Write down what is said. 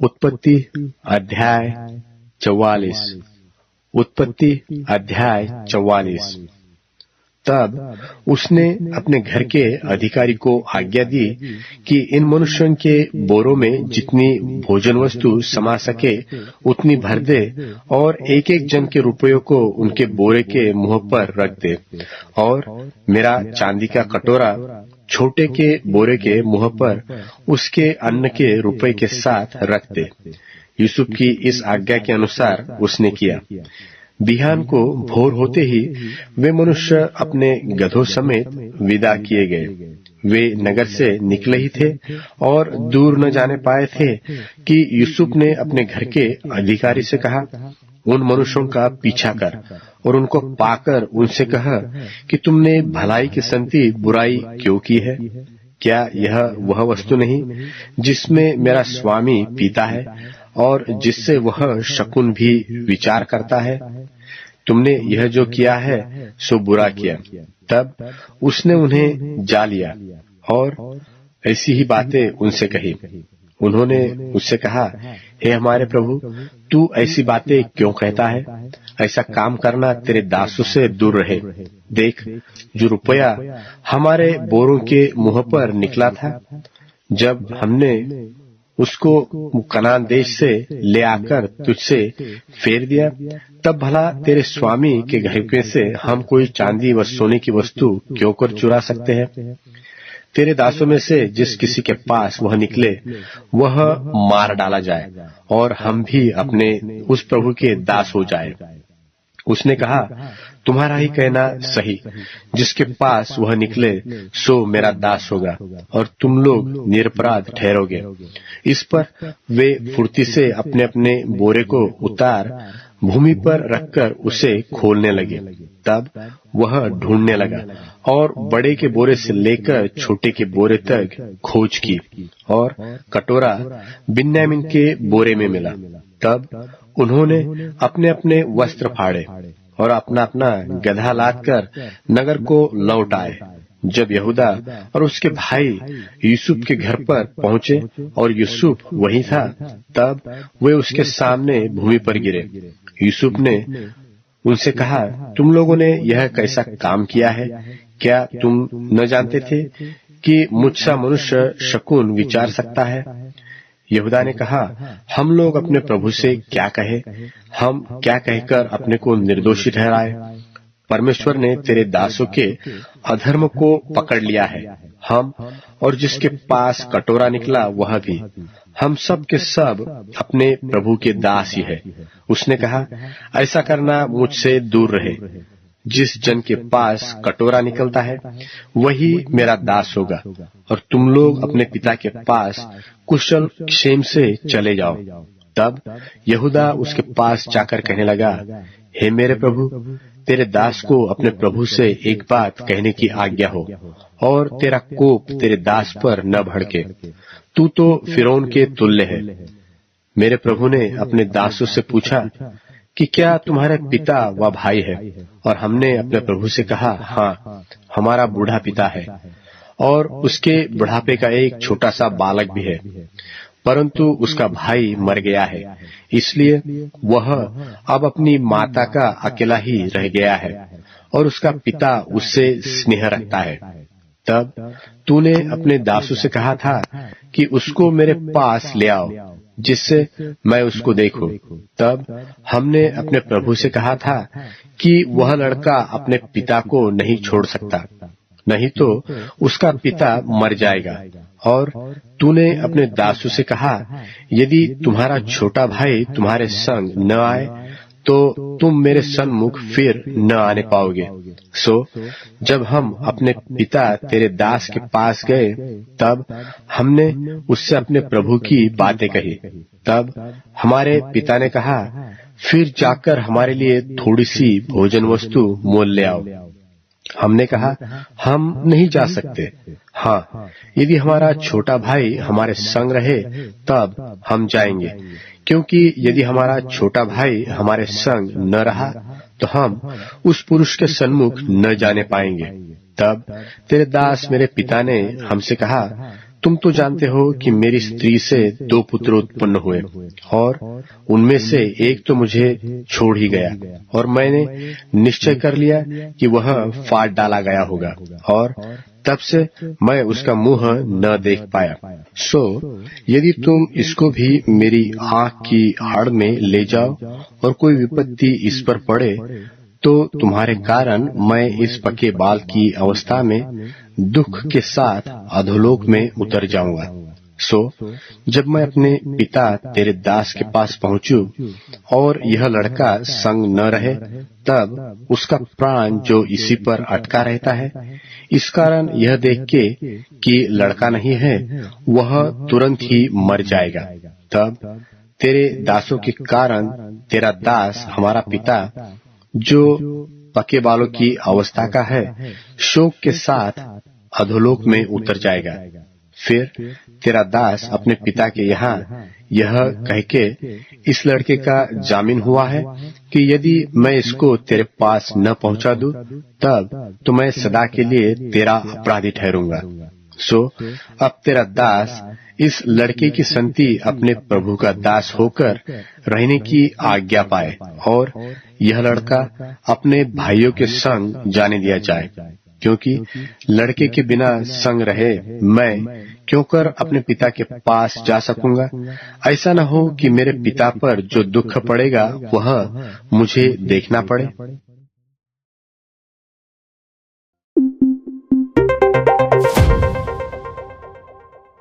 उत्पत्ति अध्याय 44। उत्पत्ति अध्याय 44। तब उसने अपने घर के अधिकारी को आज्ञा दी कि इन मनुष्यों के बोरों में जितनी भोजन वस्तु समा सके उतनी भर दे और एक एक जन के रुपयों को उनके बोरे के मुंह पर रख दे, और मेरा चांदी का कटोरा छोटे के बोरे के मुंह पर उसके अन्न के रुपये के साथ रख दे। यूसुफ की इस आज्ञा के अनुसार उसने किया। बिहान को भोर होते ही वे मनुष्य अपने गधों समेत विदा किए गए। वे नगर से निकले ही थे और दूर न जाने पाए थे कि यूसुफ ने अपने घर के अधिकारी से कहा, उन मनुष्यों का पीछा कर और उनको पाकर उनसे कह कि तुमने भलाई के संति बुराई क्यों की है? क्या यह वह वस्तु नहीं जिसमें मेरा स्वामी पीता है और जिससे वह शकुन भी विचार करता है? तुमने यह जो किया है सो बुरा किया। तब उसने उन्हें जा लिया और ऐसी ही बातें उनसे कही। उन्होंने उससे कहा, हे हमारे प्रभु, तू ऐसी बातें क्यों कहता है? ऐसा काम करना तेरे दासों से दूर रहे। देख, जो रुपया हमारे बोरों के मुंह पर निकला था, जब हमने उसको कनान देश से ले आकर तुझसे फेर दिया, तब भला तेरे स्वामी के घर में से हम कोई चांदी व सोने की वस्तु क्यों कर चुरा सकते हैं? तेरे दासों में से जिस किसी के पास वह निकले वह मार डाला जाए और हम भी अपने उस प्रभु के दास हो जाए। उसने कहा, तुम्हारा ही कहना सही, जिसके पास वह निकले सो मेरा दास होगा और तुम लोग निरपराध ठहरोगे। इस पर वे फुर्ती से अपने अपने बोरे को उतार भूमि पर रखकर उसे खोलने लगे। तब वह ढूंढने लगा और बड़े के बोरे से लेकर छोटे के बोरे तक खोज की और कटोरा बिन्यामीन के बोरे में मिला। तब उन्होंने अपने अपने वस्त्र फाड़े और अपना अपना गधा लाद कर नगर को लौट आए। जब यहूदा और उसके भाई यूसुफ के घर पर पहुंचे और यूसुफ वहीं था, तब वे उसके सामने भूमि पर गिरे। यूसुफ ने उनसे कहा, तुम लोगों ने यह कैसा काम किया है? क्या तुम न जानते थे कि मुझसा मनुष्य शकुन विचार सकता है? यहूदा ने कहा, हम लोग अपने प्रभु से क्या कहे? हम क्या कहकर अपने को निर्दोषी ठहराए? परमेश्वर ने तेरे दासों के अधर्म को पकड़ लिया है, हम और जिसके पास कटोरा निकला वह भी, हम सब के सब अपने प्रभु के दास ही है। उसने कहा, ऐसा करना मुझसे दूर रहे। जिस जन के पास कटोरा निकलता है वही मेरा दास होगा, और तुम लोग अपने पिता के पास कुशल क्षेम से चले जाओ। तब यहूदा उसके पास जाकर कहने लगा, हे मेरे प्रभु, तेरे दास को अपने प्रभु से एक बात कहने की आज्ञा हो और तेरा कोप तेरे दास पर न भड़के। तू तो फिरौन के तुल्य है। मेरे प्रभु ने अपने दासों से पूछा कि क्या तुम्हारे पिता व भाई है? और हमने अपने प्रभु से कहा, हाँ, हमारा बूढ़ा पिता है और उसके बुढ़ापे का एक छोटा सा बालक भी है, परंतु उसका भाई मर गया है, इसलिए वह अब अपनी माता का अकेला ही रह गया है और उसका पिता उससे स्नेह रखता है। तब तूने अपने दासों से कहा था कि उसको मेरे पास ले आओ जिससे मैं उसको देखूं। तब हमने अपने प्रभु से कहा था कि वह लड़का अपने पिता को नहीं छोड़ सकता, नहीं तो उसका पिता मर जाएगा। और तूने अपने दासों से कहा, यदि तुम्हारा छोटा भाई तुम्हारे संग न आए तो तुम मेरे सन्मुख फिर न आने पाओगे। सो जब हम अपने पिता तेरे दास के पास गए, तब हमने उससे अपने प्रभु की बातें कही। तब हमारे पिता ने कहा, फिर जाकर हमारे लिए थोड़ी सी भोजन वस्तु मोल ले आओ। हमने कहा, हम नहीं जा सकते। हाँ, यदि हमारा छोटा भाई हमारे संग रहे तब हम जाएंगे, क्योंकि यदि हमारा छोटा भाई हमारे संग न रहा तो हम उस पुरुष के सन्मुख न जाने पाएंगे। तब तेरे दास मेरे पिता ने हमसे कहा, तुम तो जानते हो कि मेरी स्त्री से 2 पुत्र उत्पन्न हुए और उनमें से एक तो मुझे छोड़ ही गया और मैंने निश्चय कर लिया कि वह फाड़ डाला गया होगा और तब से मैं उसका मुंह न देख पाया। सो यदि तुम इसको भी मेरी आंख की आड़ में ले जाओ और कोई विपत्ति इस पर पड़े तो तुम्हारे कारण मैं इस पके बाल की अवस्था में दुख के साथ अधोलोक में उतर जाऊंगा। सो जब मैं अपने पिता तेरे दास के पास पहुंचूं और यह लड़का संग न रहे, तब उसका प्राण जो इसी पर अटका रहता है, इस कारण यह देख के कि लड़का नहीं है, वह तुरंत ही मर जाएगा। तब तेरे दासों के कारण तेरा दास हमारा पिता जो पके बालों की अवस्था का है, शोक के साथ अधोलोक में उतर जाएगा। फिर तेरा दास अपने पिता के यहाँ यह कह के इस लड़के का जामीन हुआ है कि यदि मैं इसको तेरे पास न पहुंचा दूं, तब तो मैं सदा के लिए तेरा अपराधी ठहरूंगा। सो अब तेरा दास इस लड़के की संति अपने प्रभु का दास होकर रहने की आज्ञा पाए और यह लड़का अपने भाइयों के संग जाने दिया जाए, क्योंकि लड़के के बिना संग रहे मैं क्यों कर अपने पिता के पास जा सकूंगा। ऐसा न हो कि मेरे पिता पर जो दुख पड़ेगा वह मुझे देखना पड़े।